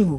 2،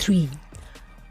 3،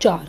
4،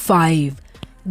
5،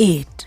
8،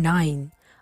9،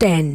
10،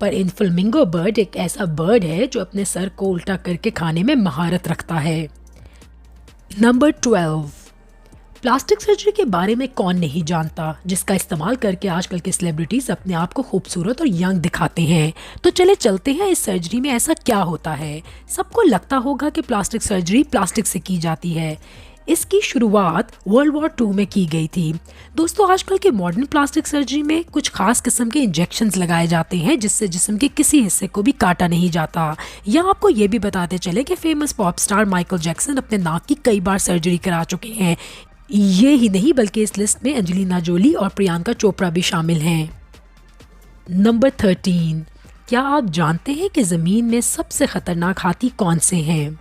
पर इन flamingo bird एक ऐसा बर्ड है जो अपने सर को उल्टा करके खाने में महारत रखता है। नंबर 12, प्लास्टिक सर्जरी के बारे में कौन नहीं जानता, जिसका इस्तेमाल करके आजकल के सेलिब्रिटीज अपने आप को खूबसूरत और यंग दिखाते हैं। तो चले चलते हैं इस सर्जरी में ऐसा क्या होता है। सबको लगता होगा कि प्लास्टिक सर्जरी प्लास्टिक से की जाती है। इसकी शुरुआत वर्ल्ड वॉर 2 में की गई थी। दोस्तों, आजकल के मॉडर्न प्लास्टिक सर्जरी में कुछ खास किस्म के इंजेक्शंस लगाए जाते हैं जिससे जिस्म के किसी हिस्से को भी काटा नहीं जाता। या आपको ये भी बताते चले कि famous pop star Michael Jackson अपने नाक की कई बार सर्जरी करा चुके हैं। ये ही नहीं बल्कि इस लिस्ट में एंजेलिना जोली और प्रियंका चोपड़ा भी शामिल हैं। नंबर 13, क्या आप जानते हैं कि ज़मीन में सबसे खतरनाक हाथी कौन से हैं?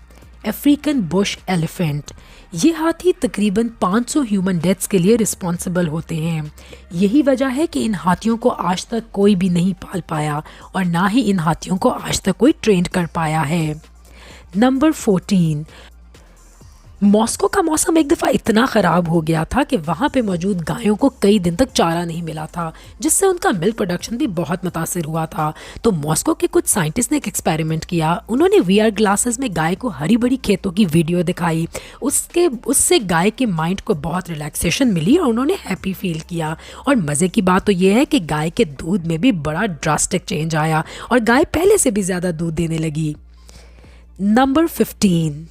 African Bush elephant. ये हाथी तकरीबन 500 ह्यूमन डेथ्स के लिए रिस्पॉन्सिबल होते हैं। यही वजह है कि इन हाथियों को आज तक कोई भी नहीं पाल पाया और ना ही इन हाथियों को आज तक कोई ट्रेन कर पाया है। नंबर 14, मॉस्को का मौसम एक दफ़ा इतना ख़राब हो गया था कि वहाँ पे मौजूद गायों को कई दिन तक चारा नहीं मिला था, जिससे उनका मिल्क प्रोडक्शन भी बहुत मुतासिर हुआ था। तो मॉस्को के कुछ साइंटिस्ट ने एक एक्सपेरिमेंट किया। उन्होंने VR ग्लासेस में गाय को हरी भरी खेतों की वीडियो दिखाई। उससे गाय के माइंड को बहुत रिलैक्सेशन मिली और उन्होंने हैप्पी फील किया। और मज़े की बात तो ये है कि गाय के दूध में भी बड़ा ड्रास्टिक चेंज आया और गाय पहले से भी ज़्यादा दूध देने लगी। नंबर 15,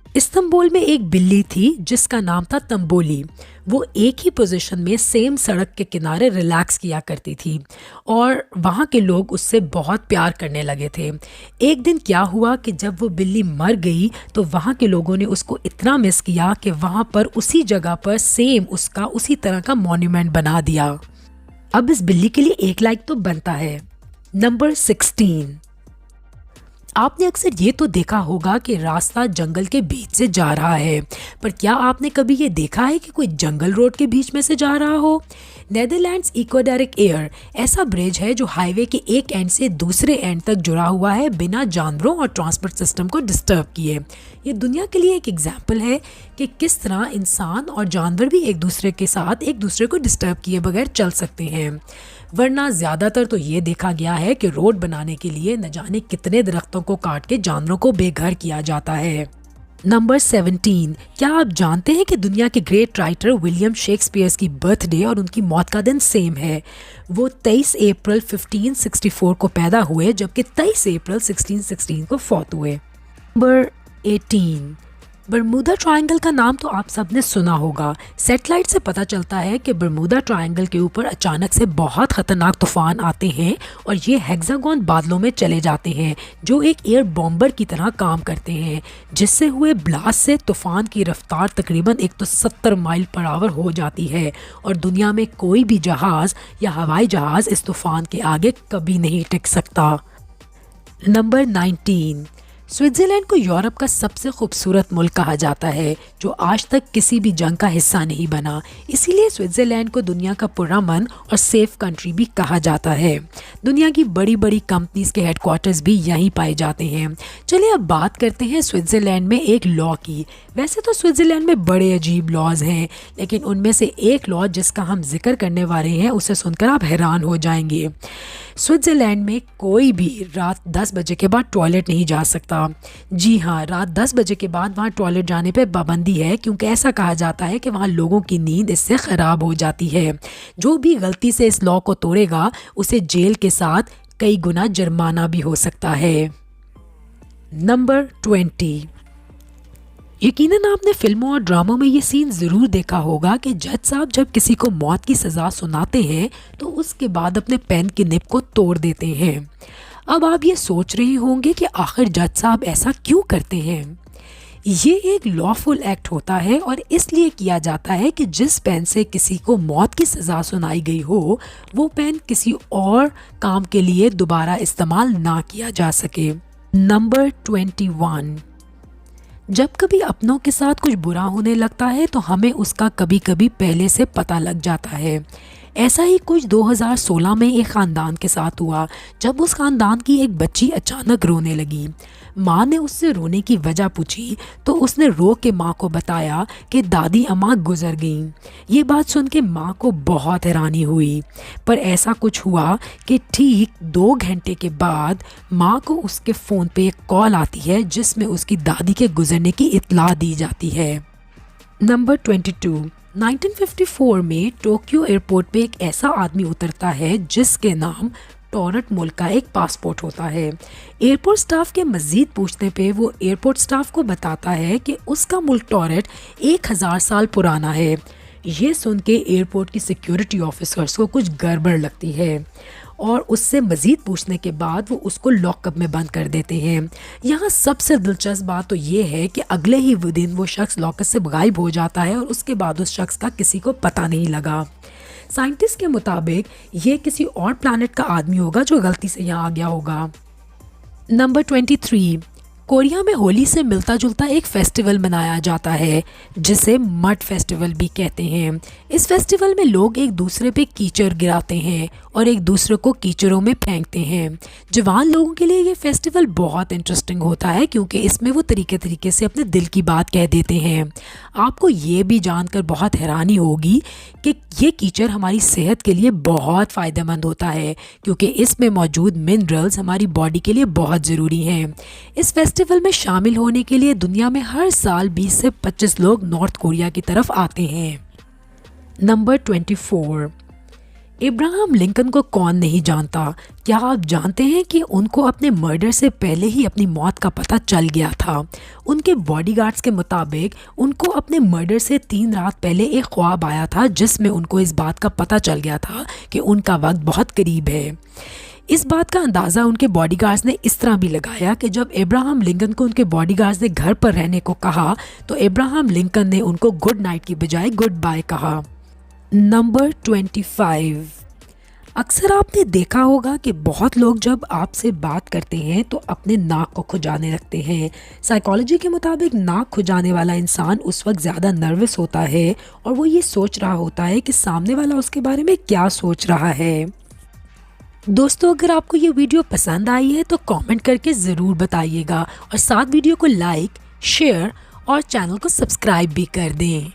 इस्तांबुल में एक बिल्ली थी जिसका नाम था तंबोली। वो एक ही पोजीशन में सेम सड़क के किनारे रिलैक्स किया करती थी और वहाँ के लोग उससे बहुत प्यार करने लगे थे। एक दिन क्या हुआ कि जब वो बिल्ली मर गई तो वहाँ के लोगों ने उसको इतना मिस किया कि वहाँ पर उसी जगह पर सेम उसका उसी तरह का मॉन्यूमेंट बना दिया। अब इस बिल्ली के लिए 1 लाइक तो बनता है। नंबर 16, आपने अक्सर ये तो देखा होगा कि रास्ता जंगल के बीच से जा रहा है, पर क्या आपने कभी ये देखा है कि कोई जंगल रोड के बीच में से जा रहा हो? नेदरलैंड्स इक्वाडोरिक एयर ऐसा ब्रिज है जो हाईवे के एक एंड से दूसरे एंड तक जुड़ा हुआ है बिना जानवरों और ट्रांसपोर्ट सिस्टम को डिस्टर्ब किए। ये दुनिया के लिए एक एग्जाम्पल है कि किस तरह इंसान और जानवर भी एक दूसरे के साथ एक दूसरे को डिस्टर्ब किए बगैर चल सकते हैं। वरना ज़्यादातर तो ये देखा गया है कि रोड बनाने के लिए न जाने कितने दरख्तों को काट के जानवरों को बेघर किया जाता है। नंबर 17, क्या आप जानते हैं कि दुनिया के ग्रेट राइटर विलियम शेक्सपियर की बर्थडे और उनकी मौत का दिन सेम है? वो 23 अप्रैल 1564 को पैदा हुए जबकि 23 अप्रैल 1616 को फौत हुए। नंबर 18, बरमूदा ट्रायंगल का नाम तो आप सब ने सुना होगा। सैटेलाइट से पता चलता है कि बरमूदा ट्रायंगल के ऊपर अचानक से बहुत ख़तरनाक तूफ़ान आते हैं और ये हेक्सागोन बादलों में चले जाते हैं जो एक एयर बॉम्बर की तरह काम करते हैं, जिससे हुए ब्लास्ट से तूफ़ान की रफ्तार तकरीबन 170 माइल पर आवर हो जाती है और दुनिया में कोई भी जहाज़ या हवाई जहाज़ इस तूफ़ान के आगे कभी नहीं टिक सकता। नंबर 19, स्विट्ज़रलैंड को यूरोप का सबसे खूबसूरत मुल्क कहा जाता है जो आज तक किसी भी जंग का हिस्सा नहीं बना। इसीलिए स्विट्ज़रलैंड को दुनिया का पुरअमन और सेफ कंट्री भी कहा जाता है। दुनिया की बड़ी बड़ी कंपनीज के हेडक्वार्टर्स भी यहीं पाए जाते हैं। चलिए अब बात करते हैं स्विट्ज़रलैंड में एक लॉ की। वैसे तो स्विट्ज़रलैंड में बड़े अजीब लॉज हैं, लेकिन उनमें से एक लॉ जिसका हम जिक्र करने वाले हैं उसे सुनकर आप हैरान हो जाएंगे। स्विट्ज़रलैंड में कोई भी रात 10 बजे के बाद टॉयलेट नहीं जा सकता। जी हाँ, रात 10 बजे के बाद वहाँ टॉयलेट जाने पे पाबंदी है, क्योंकि ऐसा कहा जाता है कि वहाँ लोगों की नींद इससे ख़राब हो जाती है। जो भी गलती से इस लॉ को तोड़ेगा उसे जेल के साथ कई गुना जुर्माना भी हो सकता है। नंबर 20, यकीनन आपने फिल्मों और ड्रामों में ये सीन ज़रूर देखा होगा कि जज साहब जब किसी को मौत की सज़ा सुनाते हैं तो उसके बाद अपने पेन की निब को तोड़ देते हैं। अब आप ये सोच रहे होंगे कि आखिर जज साहब ऐसा क्यों करते हैं। ये एक लॉफुल एक्ट होता है और इसलिए किया जाता है कि जिस पेन से किसी को मौत की सज़ा सुनाई गई हो वो पेन किसी और काम के लिए दोबारा इस्तेमाल ना किया जा सके। नंबर 21, जब कभी अपनों के साथ कुछ बुरा होने लगता है तो हमें उसका कभी कभी पहले से पता लग जाता है। ऐसा ही कुछ 2016 में एक ख़ानदान के साथ हुआ जब उस ख़ानदान की एक बच्ची अचानक रोने लगी। माँ ने उससे रोने की वजह पूछी तो उसने रो के माँ को बताया कि दादी अम्मा गुजर गईं। ये बात सुन के माँ को बहुत हैरानी हुई, पर ऐसा कुछ हुआ कि ठीक 2 घंटे के बाद माँ को उसके फ़ोन पे एक कॉल आती है जिसमें उसकी दादी के गुजरने की इत्तला दी जाती है। नंबर 22। 1954 में टोक्यो एयरपोर्ट पे एक ऐसा आदमी उतरता है जिसके नाम टॉरट मुल्क का एक पासपोर्ट होता है। एयरपोर्ट स्टाफ के मज़ीद पूछने पे वो एयरपोर्ट स्टाफ को बताता है कि उसका मुल्क टॉरट 1000 साल पुराना है। ये सुन के एयरपोर्ट की सिक्योरिटी ऑफिसर्स को कुछ गड़बड़ लगती है और उससे मज़ीद पूछने के बाद वो उसको लॉकअप में बंद कर देते हैं। यहाँ सबसे दिलचस्प बात तो ये है कि अगले ही दिन वो शख्स लॉकअप से गायब हो जाता है और उसके बाद उस शख्स का किसी को पता नहीं लगा। साइंटिस्ट के मुताबिक ये किसी और प्लैनेट का आदमी होगा जो गलती से यहाँ आ गया होगा। नंबर 23। कोरिया में होली से मिलता जुलता एक फेस्टिवल मनाया जाता है जिसे मड फेस्टिवल भी कहते हैं। इस फेस्टिवल में लोग एक दूसरे पे कीचड़ गिराते हैं और एक दूसरे को कीचड़ों में फेंकते हैं। जवान लोगों के लिए ये फेस्टिवल बहुत इंटरेस्टिंग होता है क्योंकि इसमें वो तरीके से अपने दिल की बात कह देते हैं। आपको ये भी जानकर बहुत हैरानी होगी कि ये कीचड़ हमारी सेहत के लिए बहुत फ़ायदेमंद होता है क्योंकि इसमें मौजूद मिनरल्स हमारी बॉडी के लिए बहुत ज़रूरी हैं। इस फेस्टिवल में शामिल होने के लिए दुनिया में हर साल 20 से 25 लोग नॉर्थ कोरिया की तरफ आते हैं। नंबर 24। इब्राहम लिंकन को कौन नहीं जानता? क्या आप जानते हैं कि उनको अपने मर्डर से पहले ही अपनी मौत का पता चल गया था। उनके बॉडीगार्ड्स के मुताबिक उनको अपने मर्डर से 3 रात पहले एक ख्वाब आया था जिसमें उनको इस बात का पता चल गया था कि उनका वक्त बहुत करीब है। इस बात का अंदाज़ा उनके बॉडीगार्ड्स ने इस तरह भी लगाया कि जब इब्राहम लिंकन को उनके बॉडीगार्ड्स ने घर पर रहने को कहा तो इब्राहम लिंकन ने उनको गुड नाइट की बजाय गुड बाय कहा। नंबर 25। अक्सर आपने देखा होगा कि बहुत लोग जब आपसे बात करते हैं तो अपने नाक को खुजाने लगते हैं। साइकोलॉजी के मुताबिक नाक खुजाने वाला इंसान उस वक्त ज़्यादा नर्वस होता है और वो ये सोच रहा होता है कि सामने वाला उसके बारे में क्या सोच रहा है। दोस्तों, अगर आपको ये वीडियो पसंद आई है तो कमेंट करके ज़रूर बताइएगा और साथ वीडियो को लाइक, शेयर और चैनल को सब्सक्राइब भी कर दें।